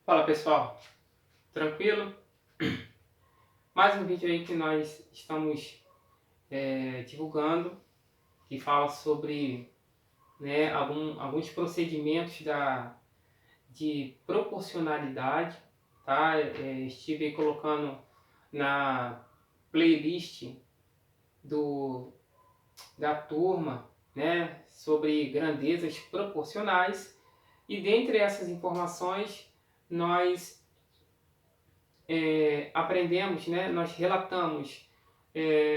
Fala pessoal, tranquilo? Mais um vídeo aí que nós estamos divulgando, que fala sobre, né, alguns procedimentos de proporcionalidade, tá? Estive aí colocando na playlist do, da turma, né, sobre grandezas proporcionais, e dentre essas informações nós aprendemos, né, nós relatamos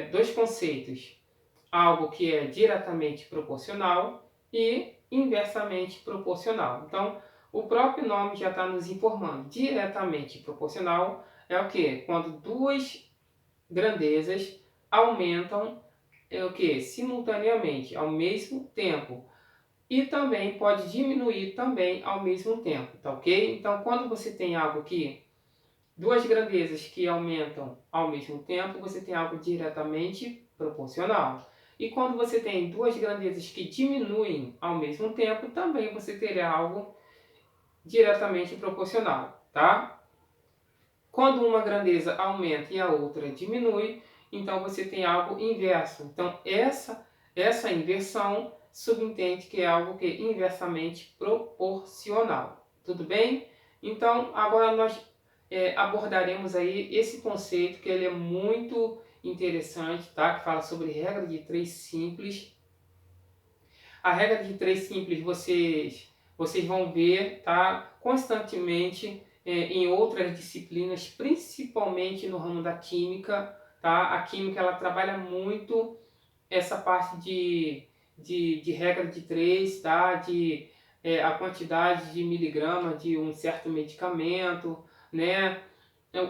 dois conceitos: algo que é diretamente proporcional e inversamente proporcional. Então, o próprio nome já está nos informando. Diretamente proporcional é o que? Quando duas grandezas aumentam o que? Simultaneamente, ao mesmo tempo. E também pode diminuir também ao mesmo tempo, tá ok? Então, quando você tem algo que duas grandezas que aumentam ao mesmo tempo, você tem algo diretamente proporcional. E quando você tem duas grandezas que diminuem ao mesmo tempo, também você terá algo diretamente proporcional, tá? Quando uma grandeza aumenta e a outra diminui, então você tem algo inverso. Então essa inversão subentende que é algo que é inversamente proporcional. Tudo bem? Então agora nós abordaremos aí esse conceito que ele é muito interessante, tá? Que fala sobre regra de três simples. A regra de três simples vocês vão ver, tá? Constantemente em outras disciplinas, principalmente no ramo da química, tá? A química ela trabalha muito essa parte de regra de três, tá? De a quantidade de miligrama de um certo medicamento, né?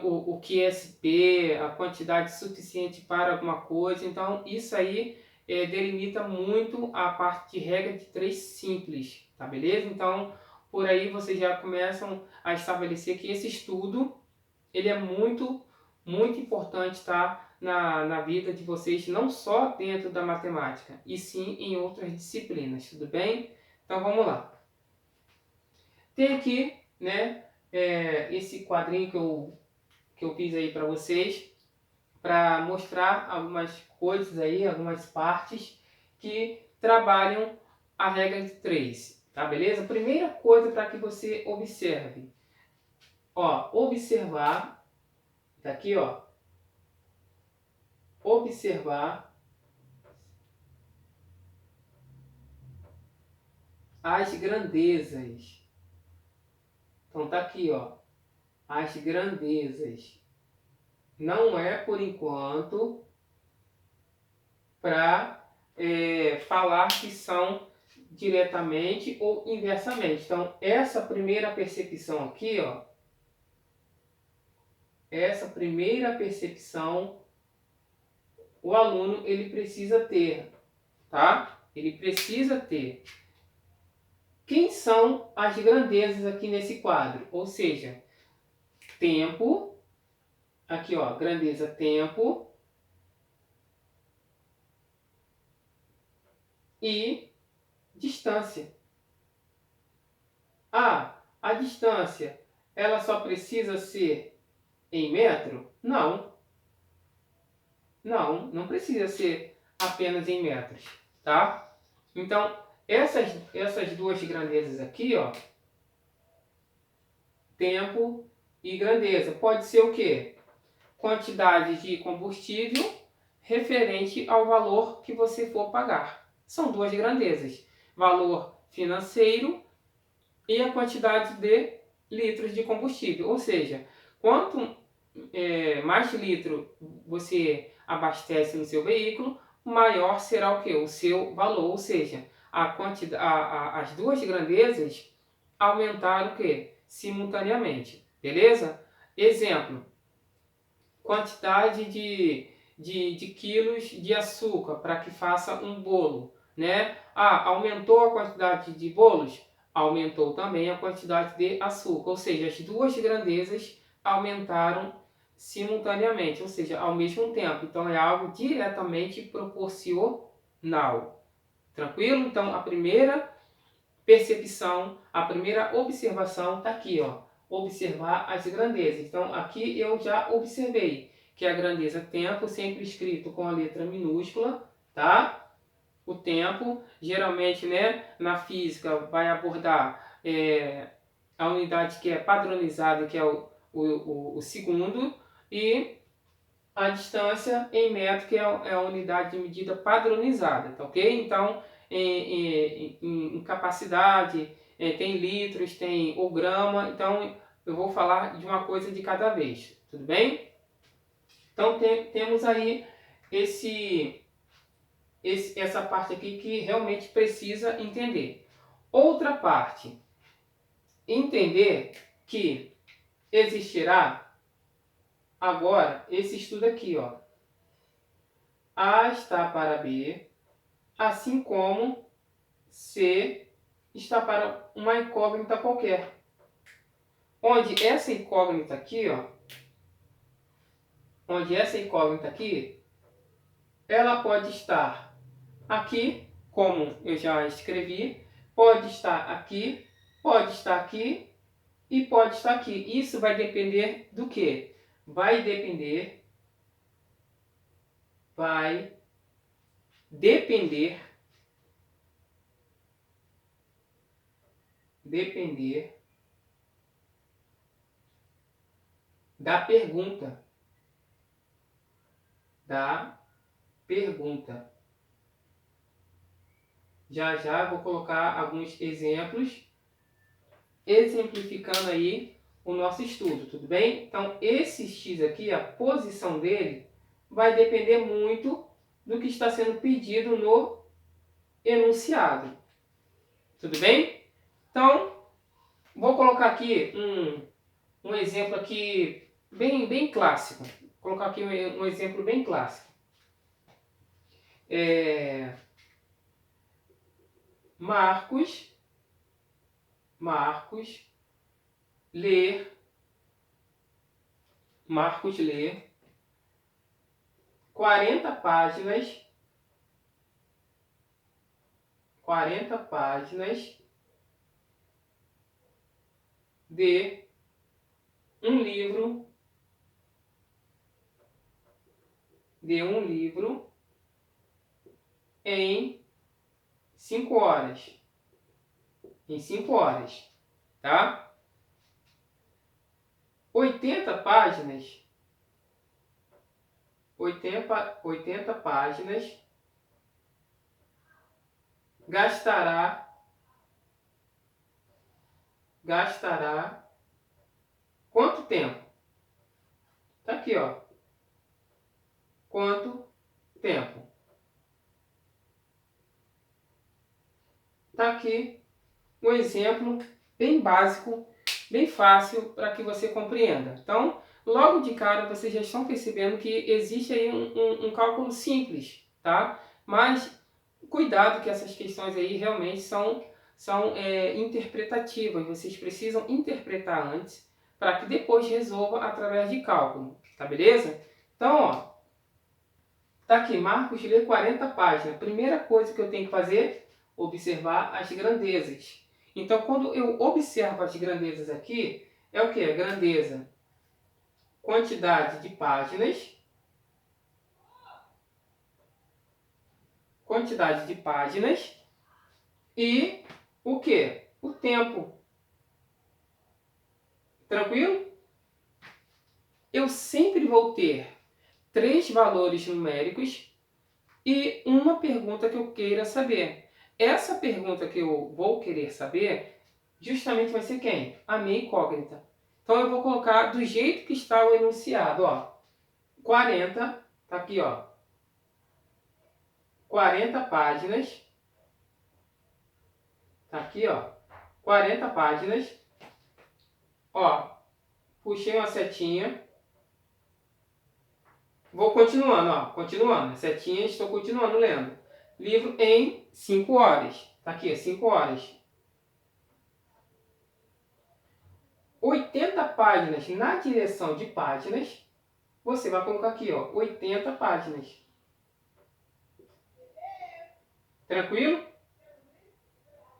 O QSP, a quantidade suficiente para alguma coisa. Então, isso aí delimita muito a parte de regra de três simples, tá beleza? Então, por aí vocês já começam a estabelecer que esse estudo ele é muito importante, tá? Na vida de vocês, não só dentro da matemática, e sim em outras disciplinas, tudo bem? Então, vamos lá. Tem aqui, né, esse quadrinho que eu fiz aí para vocês, para mostrar algumas coisas aí, algumas partes que trabalham a regra de 3, tá beleza? Primeira coisa para que você observe, ó, observar, tá aqui, ó, observar as grandezas. Então tá aqui, ó, as grandezas. Não é por enquanto para falar que são diretamente ou inversamente. Então, essa primeira percepção aqui, ó, essa primeira percepção, o aluno ele precisa ter, tá? Ele precisa ter. Quem são as grandezas aqui nesse quadro? Ou seja, tempo, aqui ó, grandeza tempo e distância. Ah, a distância, ela só precisa ser em metro? Não. Não precisa ser apenas em metros, tá? Então, essas duas grandezas aqui, ó, tempo e grandeza, pode ser o quê? Quantidade de combustível referente ao valor que você for pagar. São duas grandezas, valor financeiro e a quantidade de litros de combustível. Ou seja, quanto mais litro você abastece no seu veículo, maior será o que? O seu valor. Ou seja, as duas grandezas aumentaram o que? Simultaneamente. Beleza? Exemplo, quantidade de quilos de açúcar para que faça um bolo, né? Ah, aumentou a quantidade de bolos? Aumentou também a quantidade de açúcar, ou seja, as duas grandezas aumentaram simultaneamente, ou seja, ao mesmo tempo. Então é algo diretamente proporcional. Tranquilo? Então a primeira percepção, a primeira observação está aqui, ó. observar as grandezas. Então, aqui eu já observei que a grandeza tempo, sempre escrito com a letra minúscula, tá? O tempo, geralmente, né, na física, vai abordar a unidade que é padronizada, que é o segundo, e a distância em metro, que é a unidade de medida padronizada, tá ok? Então, em capacidade, tem litros, tem o grama, então eu vou falar de uma coisa de cada vez, tudo bem? Então, temos aí essa parte aqui que realmente precisa entender. Outra parte, entender que existirá agora esse estudo aqui, ó. A está para B, assim como C está para uma incógnita qualquer. Onde essa incógnita aqui, ó, ela pode estar aqui, como eu já escrevi, pode estar aqui e pode estar aqui. Isso vai depender do quê? Vai depender da pergunta. Já já vou colocar alguns exemplos exemplificando aí o nosso estudo, tudo bem? Então, esse X aqui, a posição dele, vai depender muito do que está sendo pedido no enunciado. Tudo bem? Então, vou colocar aqui um exemplo aqui bem clássico. Vou colocar aqui um exemplo bem clássico. Marcos lê 40 páginas de um livro em 5 horas. Em 5 horas, tá? 80 páginas gastará quanto tempo? Tá aqui, ó. Quanto tempo? Tá aqui um exemplo bem básico, bem fácil para que você compreenda. Então, logo de cara vocês já estão percebendo que existe aí um cálculo simples, tá? Mas cuidado que essas questões aí realmente são interpretativas. Vocês precisam interpretar antes para que depois resolva através de cálculo, tá beleza? Então, ó, tá aqui, Marcos lê 40 páginas. Primeira coisa que eu tenho que fazer, observar as grandezas. Então, quando eu observo as grandezas aqui, é o que? Grandeza, quantidade de páginas, e o que? O tempo. Tranquilo? Eu sempre vou ter 3 valores numéricos e uma pergunta que eu queira saber. Essa pergunta que eu vou querer saber, justamente vai ser quem? A minha incógnita. Então eu vou colocar do jeito que está o enunciado, ó. 40, tá aqui, ó. 40 páginas. Tá aqui, ó. 40 páginas. Ó, puxei uma setinha. Vou continuando, ó. Continuando. Setinha, estou continuando lendo. Livro em 5 horas. Tá aqui, 5 horas. 80 páginas na direção de páginas. Você vai colocar aqui, ó. 80 páginas. Tranquilo?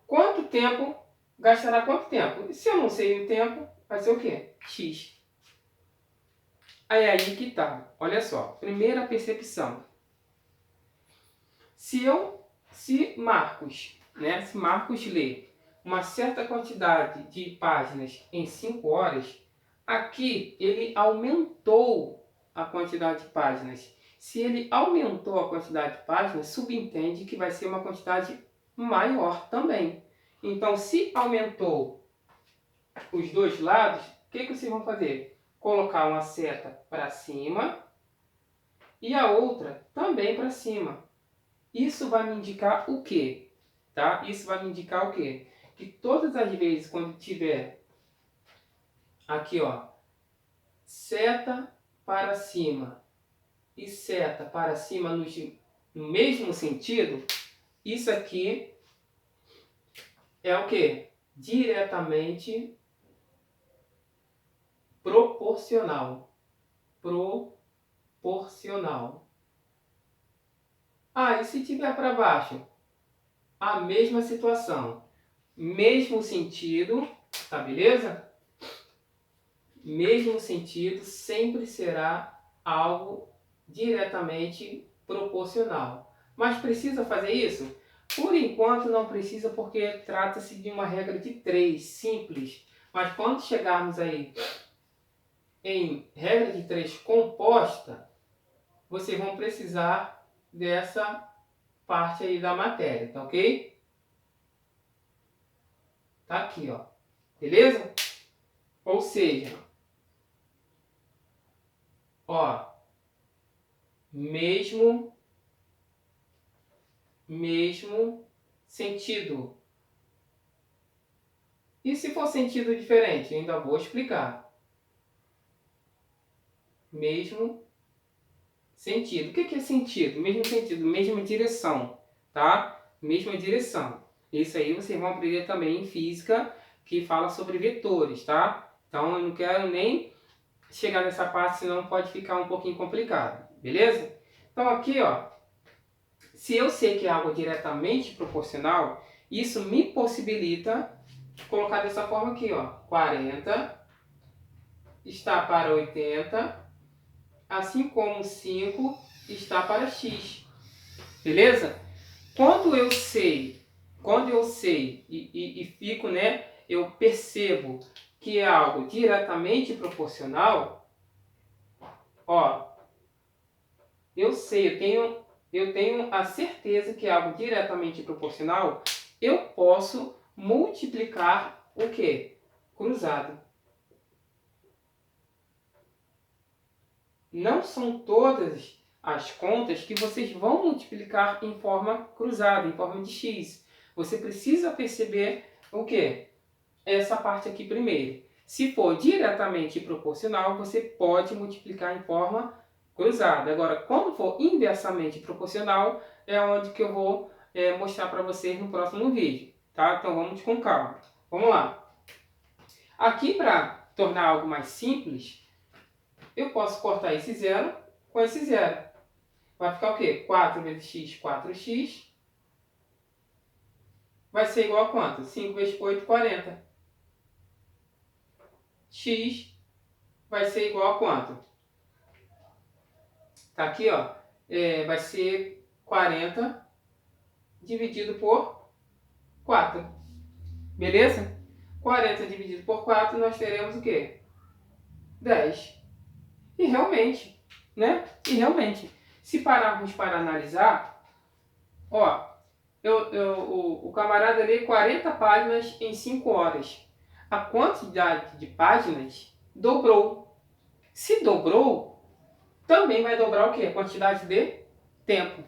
Quanto tempo? Gastará quanto tempo? Se eu não sei o tempo, vai ser o quê? X. Aí que tá. Olha só. Primeira percepção. Se Marcos lê uma certa quantidade de páginas em 5 horas, aqui ele aumentou a quantidade de páginas. Se ele aumentou a quantidade de páginas, subentende que vai ser uma quantidade maior também. Então, se aumentou os dois lados, o que vocês vão fazer? Colocar uma seta para cima e a outra também para cima. Isso vai me indicar o quê? Tá? Isso vai me indicar o quê? Que todas as vezes quando tiver aqui, ó, seta para cima e seta para cima no mesmo sentido, isso aqui é o quê? Diretamente proporcional. Proporcional. Ah, e se tiver para baixo? A mesma situação. Mesmo sentido, tá beleza? Mesmo sentido sempre será algo diretamente proporcional. Mas precisa fazer isso? Por enquanto não precisa, porque trata-se de uma regra de 3, simples. Mas quando chegarmos aí em regra de 3 composta, vocês vão precisar dessa parte aí da matéria, tá ok? Tá aqui, ó. Beleza? Ou seja, ó, mesmo sentido. E se for sentido diferente? Eu ainda vou explicar. Mesmo sentido. O que é sentido? Mesmo sentido, mesma direção, tá? Mesma direção. Isso aí vocês vão aprender também em física, que fala sobre vetores, tá? Então eu não quero nem chegar nessa parte, senão pode ficar um pouquinho complicado, beleza? Então aqui, ó, se eu sei que é algo diretamente proporcional, isso me possibilita colocar dessa forma aqui, ó, 40 está para 80, assim como 5 está para x, beleza? Quando eu sei e fico, né, eu percebo que é algo diretamente proporcional, ó, eu tenho a certeza que é algo diretamente proporcional, eu posso multiplicar o quê? Cruzado. Não são todas as contas que vocês vão multiplicar em forma cruzada, em forma de x. Você precisa perceber o quê? Essa parte aqui primeiro. Se for diretamente proporcional, você pode multiplicar em forma cruzada. Agora, quando for inversamente proporcional, é onde que eu vou mostrar para vocês no próximo vídeo. Tá? Então vamos com calma. Vamos lá. Aqui, para tornar algo mais simples, eu posso cortar esse zero com esse zero. Vai ficar o quê? 4 vezes x, 4x. Vai ser igual a quanto? 5 vezes 8, 40. X vai ser igual a quanto? Tá aqui, ó. Vai ser 40 dividido por 4. Beleza? 40 dividido por 4, nós teremos o quê? 10. E realmente, né? Se pararmos para analisar, ó, o camarada lê 40 páginas em 5 horas. A quantidade de páginas dobrou. Se dobrou, também vai dobrar o quê? A quantidade de tempo.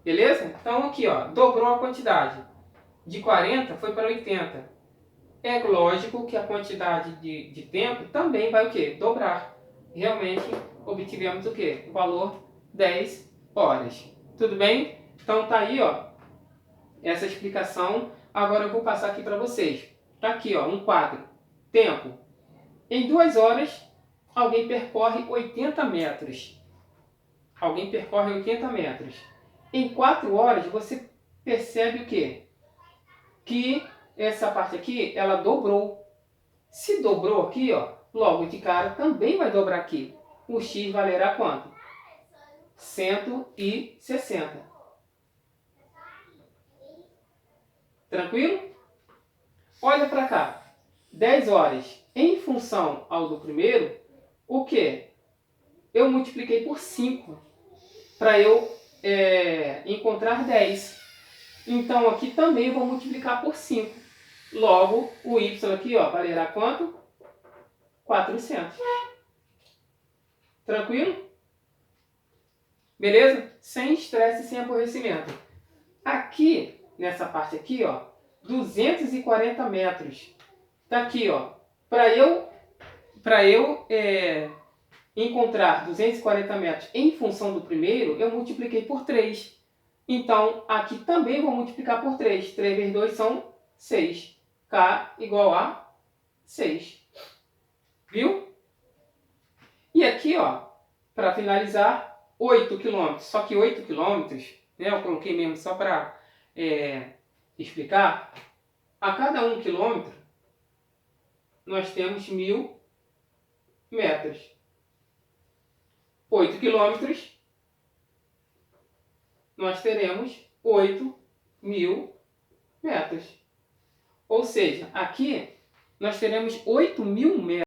Beleza? Então aqui, ó, dobrou a quantidade. De 40 foi para 80. É lógico que a quantidade de tempo também vai o quê? Dobrar. Realmente obtivemos o quê? O valor 10 horas. Tudo bem? Então tá aí, ó, essa explicação. Agora eu vou passar aqui para vocês. Tá aqui, ó, um quadro. Tempo. Em 2 horas, alguém percorre 80 metros. Alguém percorre 80 metros. Em 4 horas, você percebe o quê? Que essa parte aqui, ela dobrou. Se dobrou aqui, ó, logo de cara também vai dobrar aqui. O x valerá quanto? 160. Tranquilo? Olha para cá. 10 horas em função ao do primeiro, o que? Eu multipliquei por 5 para eu encontrar 10. Então aqui também eu vou multiplicar por 5. Logo, o y aqui, ó, valerá quanto? 400. Tranquilo? Beleza? Sem estresse e sem aborrecimento. Aqui, nessa parte aqui, ó, 240 metros. Tá aqui, ó. Para eu encontrar 240 metros em função do primeiro, eu multipliquei por 3. Então, aqui também vou multiplicar por 3. 3 vezes 2 são 6. K igual a 6. Viu? E aqui, ó, para finalizar, 8 km. Só que 8 km, né, eu coloquei mesmo só para explicar. A cada 1 km, nós temos 1.000 metros. 8 km, nós teremos 8.000 metros. Ou seja, aqui nós teremos 8.000 metros.